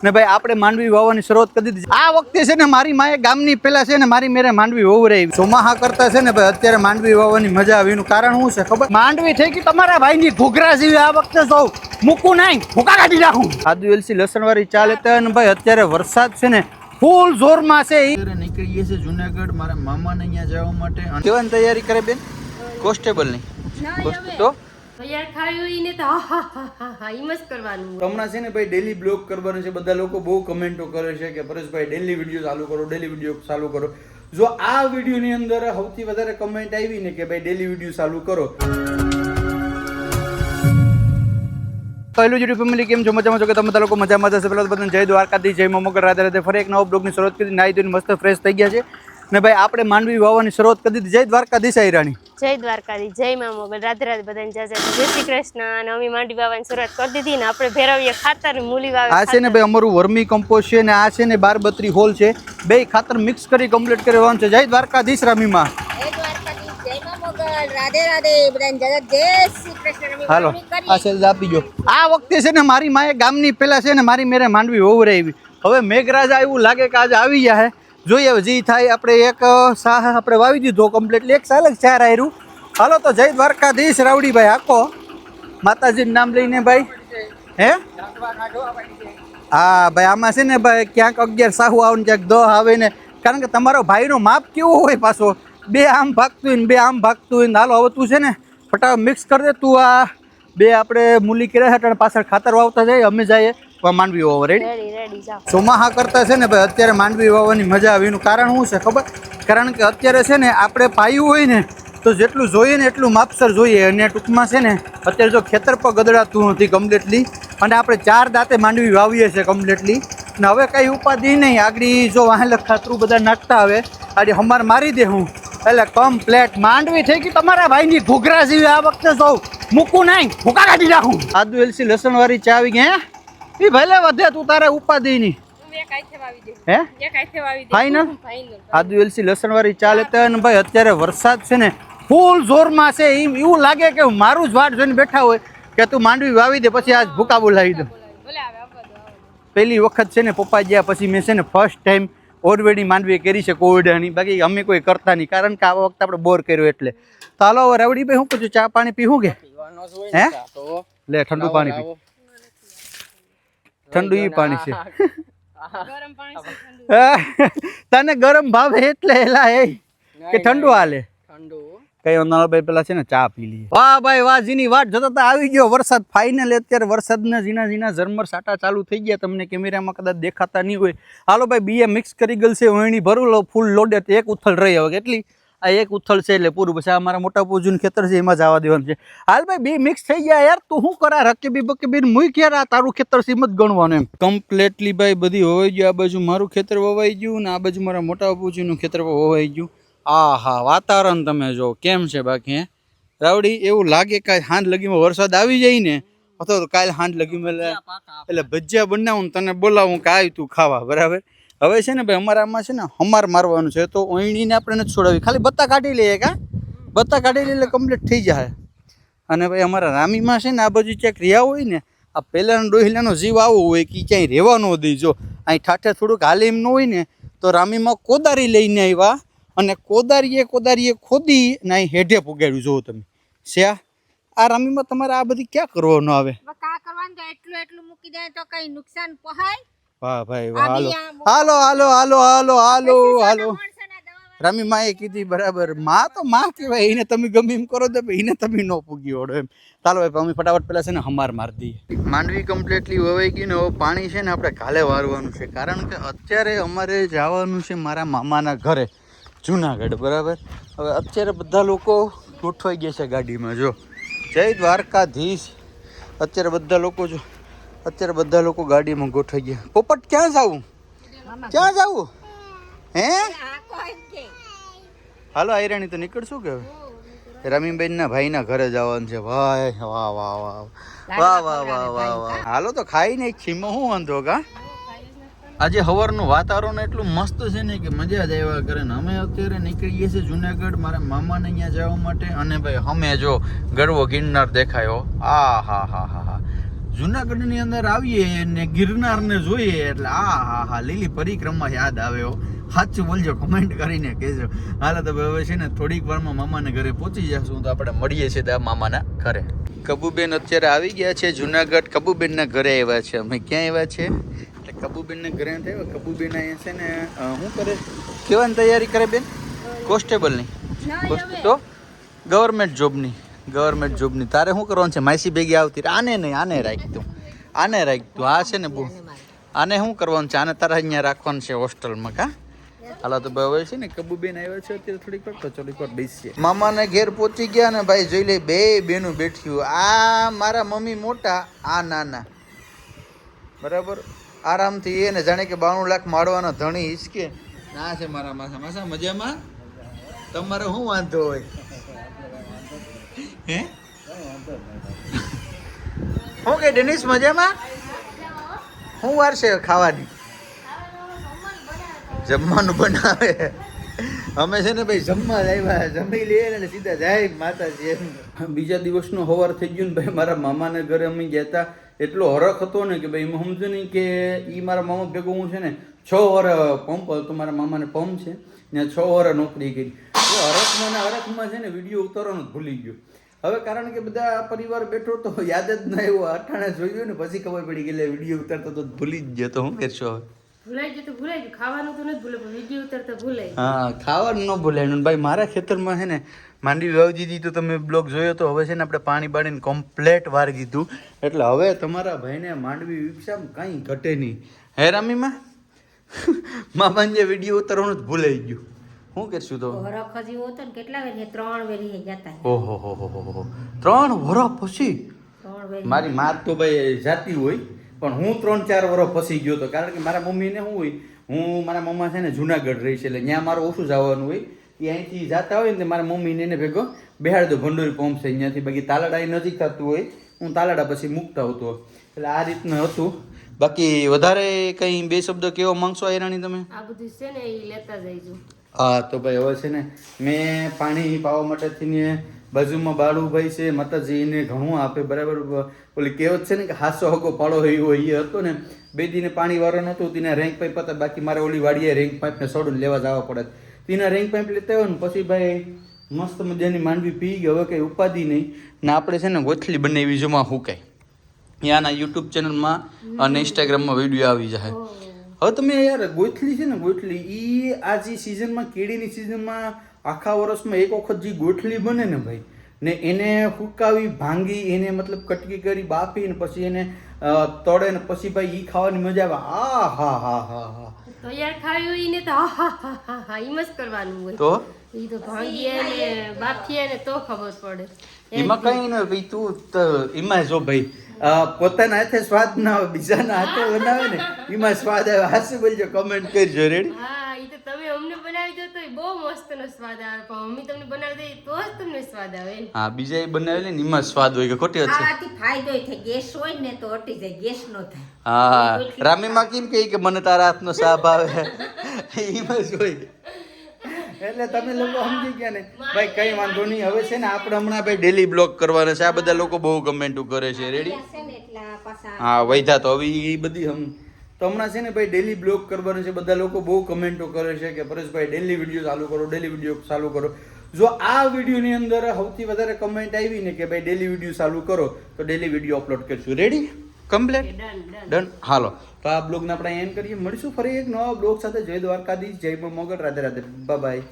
ને ભાઈ આપણે માંડવી વાવવાની શરૂઆત કરી દીધી. આ વખતે છે ને મારી માએ ગામની પેલા છે ને મારી મેરે માંડવી વવરાવી. ચોમાહા કરતા છે ને ભાઈ અત્યારે માંડવી વાવવાની મજા આવી. એનું કારણ શું છે ખબર? માંડવી થઈ ગઈ તમારા ભાઈની ઘૂઘરા જેવી. આ વખતે સૌ મૂકું નહીં, ભૂકા કાઢી નાખું. આદુ એલસી લસણ વાળી ચા લેતા હોય ને ભાઈ અત્યારે વરસાદ છે ને ફૂલ જોરમાં છે. નીકળીએ છે જુનાગઢ મારા મામાને અહીંયા જવા માટે. કેવાની તૈયારી કરે બેન? કોન્સ્ટેબલ ની તો હમણાં છે ને ભાઈ ડેલી બ્લોગ કરવાનું છે. બધા લોકો બહુ કમેન્ટો કરે છે કે પરેશભાઈ ડેલી વિડીયો ચાલુ કરો, ડેલી વિડીયો ચાલુ કરો. જો આ વિડીયો ની અંદર સૌથી વધારે કમેન્ટ આવી ને કે ભાઈ ડેલી વિડીયો ચાલુ કરો. પહેલું યુટ્યુબ ફેમિલી કેમ છો? મજામાં છો કે તમે બધા લોકો મજામાં જશે? પહેલા તો બધાને જય દ્વારકાથી, જય મમગર, રાધે રાધે. ફરી એક નવો બ્લોગની શરૂઆત કરી. નાઈ ધોઈને મસ્ત ફ્રેશ થઈ ગયા છે ને ભાઈ આપણે માંડવી વાવવાની શરૂઆત કરી દીધી. જય દ્વારકાધીશ આયરાણી. જય દ્વારકાધીશ, જય મમગર, રાધે રાધે. બધાને જય શ્રી કૃષ્ણ. અને અમે માંડવી વાવવાની શરૂઆત કરી દીધી ને આપણે ભેરવીએ ખાતર મૂલી વાવે. આ છે ને ભાઈ અમારું વર્મી કમ્પોસ્ટ છે ને આ છે ને 1232 હોલ છે. બે ખાતર મિક્સ કરી કમ્પ્લીટ કરવાનું છે. જય દ્વારકાધીશ રામીમાં. હાલો આ સેલ આપી ગયો. આ વખતે છે ને મારી માએ ગામની પેલા છે ને મારી મેરે માંડવી વવરાવી. હવે મેઘરાજા એવું લાગે કે આજે આવી ગયા હે. જોઈએ હવે જી થાય. આપણે એક સાહ આપણે વાવી દીધો કમ્પ્લીટલી. એક સાલ જ ચાર આયરું. હાલો તો જય દ્વારકાધીશ રાવડીભાઈ આખો માતાજીનું નામ લઈને ભાઈ. હે હા ભાઈ આમાં છે ને ભાઈ ક્યાંક 11 સાહુ આવે ને ક્યાંક 10 આવે ને. કારણ કે તમારો ભાઈનો માપ કેવો હોય પાછો. બે આમ ભાગતું હોય ને બે આમ ભાગતું હોય ને. હાલો હવે તું છે ને ફટાફટ મિક્સ કરી દે. તું આ બે આપણે મૂલી કર્યા છે પાછળ ખાતર વાવતા જાય. અમે જઈએ માંડવી વાવવા. રેડી? ચોમાહા કરતા છે ને ભાઈ અત્યારે માંડવી વાવવાની મજા આવે. એનું કારણ શું છે ખબર? કારણ કે અત્યારે છે ને આપણે પાયું હોય ને તો જેટલું જોઈએ ને એટલું માપસર જોઈએ. અને ટૂંકમાં છે ને અત્યારે જો ખેતર પર ગદડાતું નથી કમ્પ્લીટલી. અને આપણે 4 દાંતે માંડવી વાવીએ છીએ કમ્પ્લીટલી. ને હવે કંઈ ઉપાધિ નહીં. આગળ જો વાહેલ ખાતરું બધા નાખતા આવે આજે હમાર મારી દે હું એટલે કમ્પ્લેટ માંડવી થઈ ગઈ તમારા ભાઈની ઘૂઘરા જેવી. આ વખતે સૌ મૂકું નહીં, ભૂકા કાઢી નાખું. આદુ એલસી લસણ વાળી ચા આવી ગઈ. હે ભલે વધે તું તારે ઉપાધિ ની. હે ફાઈનલ આદુ એલસી લસણ વાળી ચા લેતા હોય ને ભાઈ અત્યારે વરસાદ છે ને ફૂલ જોરમાં છે. એવું લાગે કે મારું જ વાટ જોઈને બેઠા હોય કે તું માંડવી વાવી દે પછી આજ ભૂકા બોલાવી દે. પહેલી વખત છે ને પપ્પા ગયા પછી મેં છે ને ફર્સ્ટ ટાઈમ ઓરવેડી માંડવી કરી છે કોવિડની. બાકી અમે કોઈ કરતા નહીં કારણ કે આ વખતે આપણે બોર કર્યો એટલે. તો હાલો હવે રાવડી ભાઈ શું પૂછ્યું? ચા પાણી પીવું કે? હે લે ઠંડુ પાણી પી. ઠંડુ ઈ પાણી છે. તને ગરમ ભાવે એટલે એલા એ કે ઠંડુ હાલે? કઈ વાંધો ભાઈ પેલા છે ને ચા પી લઈએ. વાહ ભાઈ વાહ, જીની વાટ જોતા તો આવી ગયો વરસાદ ફાઇનલ. અત્યારે વરસાદના ઝીણા ઝરમર સાટા ચાલુ થઈ ગયા. તમને કેમેરામાં કદાચ દેખાતા નહીં હોય. હાલો ભાઈ બીએ મિક્સ કરી ગયેલ છે. વણી ભરું લો ફૂલ લોડે. એક ઉથલ રહી હવે કેટલી? આ એક ઉથલ છે એટલે પૂરું. પછી આ મારા મોટા પૂજુનું ખેતર છે એમાં જવા દેવાનું છે. હાલ ભાઈ બી મિક્સ થઈ ગયા યાર. તું શું કરા રકેબી બકેબી મુઈ ક્યારે તારું ખેતર છે એમ જ ગણવાનું એમ. કમ્પ્લીટલી ભાઈ બધી હોવાઈ ગયું. આ બાજુ મારું ખેતર વવાઈ ગયું ને આ બાજુ મારા મોટા પૂજુનું ખેતર વવાઈ ગયું. આ હા વાતાવરણ તમે જો કેમ છે બાકી. હે રાવડી એવું લાગે કાલે હાંજ લગીમાં વરસાદ આવી જાય ને અથવા તો કાલે હાંજ લગીમાં એટલે ભજીયા બનાવું તને બોલાવું કે આવી તું ખાવા. બરાબર? હવે છે ને ભાઈ અમારામાં છે ને હમાર મારવાનું છે. તો ઓઈણીને આપણે નથી છોડાવી. ખાલી બત્તા કાઢી લઈએ કા બત્તા કાઢી લઈએ એટલે કમ્પ્લીટ થઈ જાય. અને ભાઈ અમારા રામીમાં છે ને આ બાજુ ક્યાંક રહ્યા હોય ને આ પહેલાંનો ડોહિલાનો જીવ આવો હોય કે ક્યાંય રહેવા ન દઈ. જો અહીં ઠાઠે થોડુંક હાલે એમ ન હોય ને તો રામીમાં કોદારી લઈને આવ્યા અને કોદારીએ ખોદી ને અહીં હેઠે પુગાડ્યું. જોવો તમે શ્યા આ રામીમાં તમારે આ બધી ક્યાં કરવાનું આવે? એટલું મૂકી દે તો કઈ નુકસાન પહાય. વાહ ભાઈ વાહ. હાલો હાલો હાલો હાલો હાલો હાલો. રામી માએ કીધી બરાબર. માં તો માં કહેવાય. એને તમે ગમે એમ કરો તો એને તમે ન પૂગી ઓળો એમ. ચાલો ભાઈ અમે ફટાફટ પેલા છે ને હમાર મારી દઈએ. માંડવી કમ્પ્લીટલી વવાઈ ગઈ ને હવે પાણી છે ને આપણે કાલે વારવાનું છે. કારણ કે અત્યારે અમારે જવાનું છે મારા મામાના ઘરે જુનાગઢ. બરાબર? હવે અત્યારે બધા લોકો ગોઠવાઈ ગયા છે ગાડીમાં. જો જય દ્વારકાધીશ. અત્યારે બધા લોકો ગાડીમાં ગોઠવાઈ ગયા. પોપટ ક્યાં જવું? ક્યાં જવું? હે હાલો આયરાણી તો નીકળશું કે હવે રમીબેન ના ભાઈના ઘરે જવાનું છે. ભાઈ વાહ વાહ વાહ વાહ વાહ વાહ વાહ વાહ. હાલો તો ખાઈને ખીમો શું વાંધો કા. આજે સવારનું વાતાવરણ એટલું મસ્ત છે ને કે મજા જ આવ્યા કરે ને. અમે અત્યારે નીકળીએ છીએ જુનાગઢ મારા મામાને અહીંયા જવા માટે. અને ભાઈ અમે જો ગરવો ગિરનાર દેખાયો. આ હા હા હા હા જુનાગઢની અંદર આવીએ ને ગિરનારને જોઈએ એટલે હા લીલી પરિક્રમા યાદ આવે હો. સાચું બોલજો, કમેન્ટ કરીને કહેજો. હાલો તો હવે છે ને થોડીક વારમાં મામાને ઘરે પહોંચી જશું તો આપણે મળીએ છીએ ત્યાં મામાના ઘરે. કબુબેન અત્યારે આવી ગયા છે જુનાગઢ. કબુબેનના ઘરે આવ્યા છે અમે. ક્યાં આવ્યા છે એટલે કબુબેનના ઘરે આવ્યા. કબુબેન અહીંયા છે ને શું કરે, કેવાની તૈયારી કરે બેન? કોન્સ્ટેબલની તો ગવર્મેન્ટ જોબની. તારે શું કરવાનું છે? માસી ભેગી આવતી આને નહીં, આને રાખ તું. આ છે ને બહુ, આને શું કરવાનું છે? આને તારે અહીંયા રાખવાનું છે હોસ્ટેલમાં. કા હાલો તો હવે છે ને કબુબેન આવ્યા છે અત્યારે થોડીક વાર, તો થોડીક વાર બેસીએ. મામાને ઘેર પહોંચી ગયા ને ભાઈ, જોઈ લે બે બેનું બેઠ્યું. આ મારા મમ્મી મોટા, આ નાના, બરાબર. આરામથી એને જાણે કે 92 લાખ માળવાનો ધણી હિસકે. ના છે મારા માસા મજામાં. તમારે શું વાંધો હોય હે? શું કે ડેનિસ મજામાં? શું વાર છે ખાવાની? જમવાનું બનાવે. અમે છે ને ભાઈ જમવા આવ્યા, જમી લઈએ ને સીધા જાય માતાજી. બીજા દિવસનો સવાર થઈ ગયું ને ભાઈ, મારા મામાને ઘરે અમે ગયા હતા. એટલો હરખ હતો ને કે ભાઈ એમાં સમજો નહીં કે એ મારા મામા ભેગો હું છે ને 6 વર્ષ પંપ હતો. મારા મામાને પંપ છે ને 6 વર્ષ નોકરી કરી. તો હરખમાં છે ને વિડીયો ઉતારવાનું જ ભૂલી ગયો. હવે કારણ કે બધા પરિવાર બેઠો તો યાદ જ ના આવ્યો. અટાણે જોયું ને પછી ખબર પડી ગઈ વિડીયો ઉતારતો તો ભૂલી જ ગયો. તો હું કરશો હવે? ભૂલાઈ ગયું. ખાવાનું તો નથી ભૂલે, વિડીયો ઉતારતા ભૂલાય. હા, ખાવાનું ન ભૂલાય. ભાઈ મારા ખેતરમાં છે ને માંડવી વાવી દીધી. તો તમે બ્લોગ જોયો તો હવે છે ને આપણે પાણી બાળીને કમ્પ્લેટ વાર કીધું. એટલે હવે તમારા ભાઈને માંડવી વિકસામ કાંઈ ઘટે નહીં. હે રામીમાં મામાને જે વિડીયો ઉતારવાનું જ ભૂલાઈ ગયું. શું કરશું તો? કેટલા વેરી 3 વેરી જતા. ઓહો 3 વર્ષ પછી? મારી માત તો ભાઈ જાતી હોય, પણ હું 3-4 વર્ષ પછી ગયો હતો. કારણ કે મારા મમ્મીને શું હોય, હું મારા મમ્મા છે ને જુનાગઢ રહી છે એટલે ત્યાં મારું ઓછું જવાનું હોય. એ અહીંથી જતા હોય ને મારા મમ્મીને એને ભેગો બેહાડ દો. ભંડોરી પંપ છે અહીંયાથી. બાકી તાલાડા એ નજીક થતું હોય, હું તાલાડા પછી મૂકતા આવતો. એટલે આ રીતનું હતું. બાકી વધારે કંઈ 2 શબ્દ કેવો માંગશો આયરાણી તમે? આ બધું છે ને એ લેતા જઈજો. હા તો ભાઈ હવે છે ને મેં પાણી પાવા માટેથી ને બાજુમાં બાળુભાઈ છે માતાજીને ઘણું આપે, બરાબર. ઓલી કહેવત છે ને કે હાસો હકો પાડો હોય એ હતો ને. 2 દિને પાણી વાળો નહોતું, તેના રેન્ક પાઇપ હતા. બાકી મારે ઓલી વાડીએ રેન્ક પાઇપને સોડું લેવા જવા પડે. તેના રેન્ક પાઇપ લેતા હોય ને પછી ભાઈ મસ્ત મજાની માંડવી પી ગઈ. હવે કંઈ ઉપાધિ નહીં ને. આપણે છે ને ગોથલી બનાવી જોમાં હુકાય. ત્યાંના યુટ્યુબ ચેનલમાં અને ઇન્સ્ટાગ્રામમાં વિડીયો આવી જાય. હવે તમે યાર ગોથલી છે ને, ગોથલી એ આ જે સિઝનમાં, કેળીની સિઝનમાં આખા વર્ષમાં એક વખત જે ગોથલી બને ને ભાઈ, ને એને હુકાવી ભાંગી, એને મતલબ કટકી કરી બાફી ને પછી એને તળે ને પછી ભાઈ એ ખાવાની મજા આવે. હા તો યાર ખાવી હોય ને તો હા એમ જ કરવાનું હોય. તો એ તો ભાંગીએ ને બાફીએ ને તો ખબર પડે. એમાં કઈ ન ભાઈ, તું એમાં જો ભાઈ પોતાના હાથે સ્વાદ ના આવે, બીજાના હાથે બનાવે ને એમાં સ્વાદ આવે. હાસુ બોલજો, કમેન્ટ કરજો. રેડી? હા, એ તો તમે અમને બનાવી દો તો બહુ મસ્ત નો સ્વાદ આવે, પણ મમ્મી તમને બનાવી દે તો જ તમને સ્વાદ આવે. હા, બીજા એ બનાવેલી ને એમાં સ્વાદ હોય. કે ખોટી વાત છે? આથી ફાયદો થાય. ગેસ હોય ને તો હટી જાય, ગેસ નો થાય. હા, રામીમાં કેમ કે મને તારા હાથનો સાબ આવે એમાં જ હોય. એટલે તમે લોકો સમજી ગયા ને ભાઈ, કઈ વાંધો નહીં. હવે છે ને આપણે હમણાં ભાઈ ડેલી બ્લોગ કરવાના છે. આ બધા લોકો બહુ કમેન્ટો કરે છે. રેડી? હા, વૈધા તો હવે એ બધી તો હમણાં છે ને ભાઈ ડેલી બ્લોગ કરવાનું છે. બધા લોકો બહુ કમેન્ટો કરે છે કે પરેશભાઈ ડેલી વિડીયો ચાલુ કરો, ડેલી વિડીયો ચાલુ કરો. જો આ વિડીયોની અંદર સૌથી વધારે કમેન્ટ આવી ને કે ભાઈ ડેલી વિડીયો ચાલુ કરો તો ડેલી વિડીયો અપલોડ કરશું. રેડી? કમ્પ્લીટ? ડન. હાલો તો આ બ્લોગને આપણે એન્ડ કરીએ. મળીશું ફરી એક નવા બ્લોગ સાથે. જય દ્વારકાધીશ, જય મોગલ, રાધે રાધે, બાય બાય.